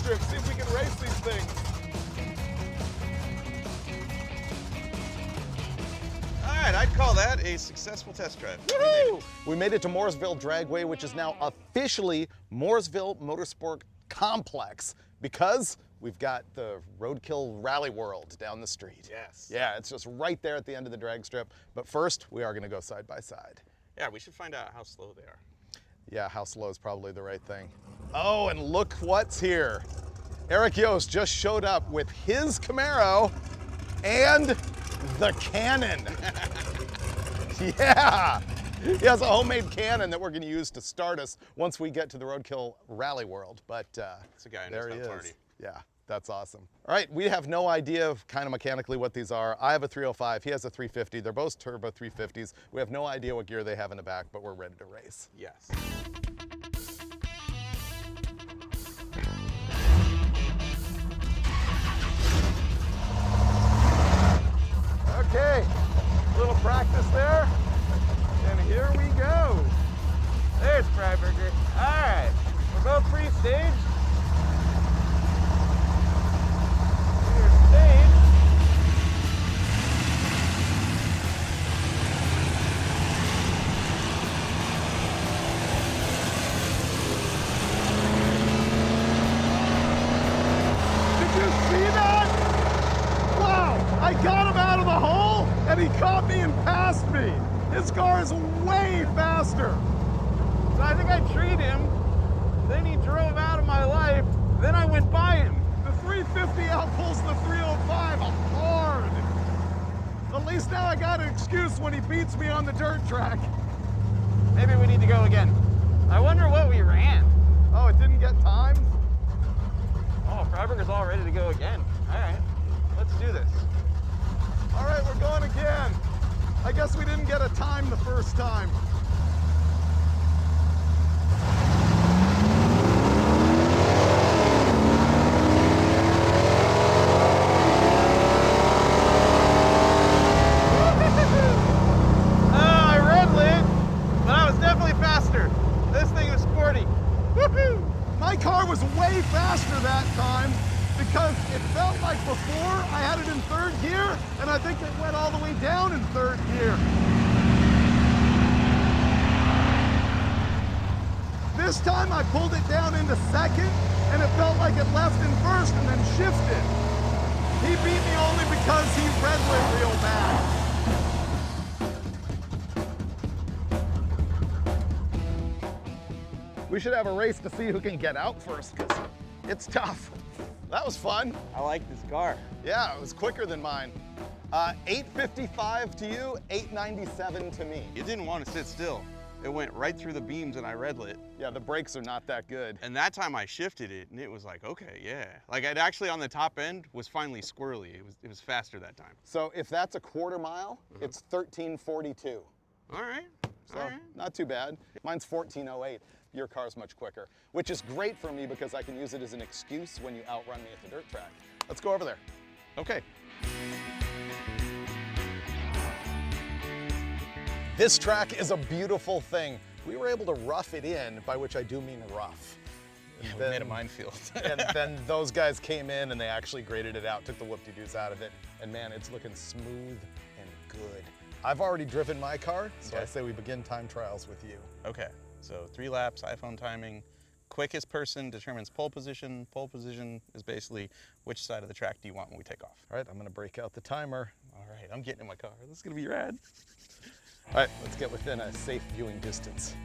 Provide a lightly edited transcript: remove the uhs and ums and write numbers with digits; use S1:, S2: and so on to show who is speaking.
S1: strip, see if we can race these things.
S2: All right, I'd call that a successful test drive.
S1: Woohoo! We made it to Mooresville Dragway, which is now officially Mooresville Motorsport Complex, because we've got the Roadkill Rally World down the street.
S2: Yes.
S1: Yeah, it's just right there at the end of the drag strip. But first, we are going to go side by side.
S2: Yeah, we should find out how slow they are.
S1: Yeah, how slow is probably the right thing. Oh, and look what's here. Eric Yost just showed up with his Camaro and the cannon. Yeah, he has a homemade cannon that we're going to use to start us once we get to the Roadkill Rally World. But
S2: It's a guy who
S1: there
S2: knows
S1: he
S2: how to
S1: is.
S2: party.
S1: Yeah, that's awesome. All right, we have no idea of kind of mechanically what these are. I have a 305, he has a 350. They're both turbo 350s. We have no idea what gear they have in the back, but we're ready to race.
S2: Yes.
S1: Okay, little practice there, and here we go.
S3: There's Freiberger. All right, we're both pre-staged. Here's stage.
S1: Did you see that? Wow, I got him out of the hole, and he caught me and passed me. His car is way faster.
S3: So I think I treed him. Then he drove out of my life. Then I went by him.
S1: The 350 outpulls the 305 hard. At least now I got an excuse when he beats me on the dirt track.
S3: Maybe we need to go again. I wonder what we ran.
S1: Oh, it didn't get timed?
S3: Oh, Freiberger's all ready to go again. All right, let's do this.
S1: All right, we're going again. I guess we didn't get a time the first time.
S3: I red lit, but I was definitely faster. This thing is sporty. Woohoo!
S1: My car was way faster that time because it felt like before I had it in third gear, and I think it went all the way down in third gear. This time I pulled it down into second, and it felt like it left in first and then shifted. He beat me only because he red lit real bad. We should have a race to see who can get out first, because it's tough. That was fun.
S3: I like this car.
S1: Yeah, it was quicker than mine. 855 to you, 897 to me.
S2: You didn't want to sit still. It went right through the beams and I red lit.
S1: Yeah, the brakes are not that good.
S2: And that time I shifted it and it was like, okay, yeah. Like I'd actually on the top end was finally squirrely. It was faster that time.
S1: So if that's a quarter mile, it's 1342.
S2: All right.
S1: So
S2: All right.
S1: not too bad. Mine's 1408. Your car's much quicker, which is great for me because I can use it as an excuse when you outrun me at the dirt track. Let's go over there.
S2: Okay.
S1: This track is a beautiful thing. We were able to rough it in, by which I do mean rough.
S2: Yeah, we made a minefield.
S1: And then those guys came in and they actually graded it out, took the whoop-de-doos out of it, and man, it's looking smooth and good. I've already driven my car, so I say we begin time trials with you.
S2: Okay. So 3 laps, iPhone timing. Quickest person determines pole position. Pole position is basically which side of the track do you want when we take off.
S1: All right, I'm gonna break out the timer.
S2: All right, I'm getting in my car. This is gonna be rad.
S1: All right, let's get within a safe viewing distance.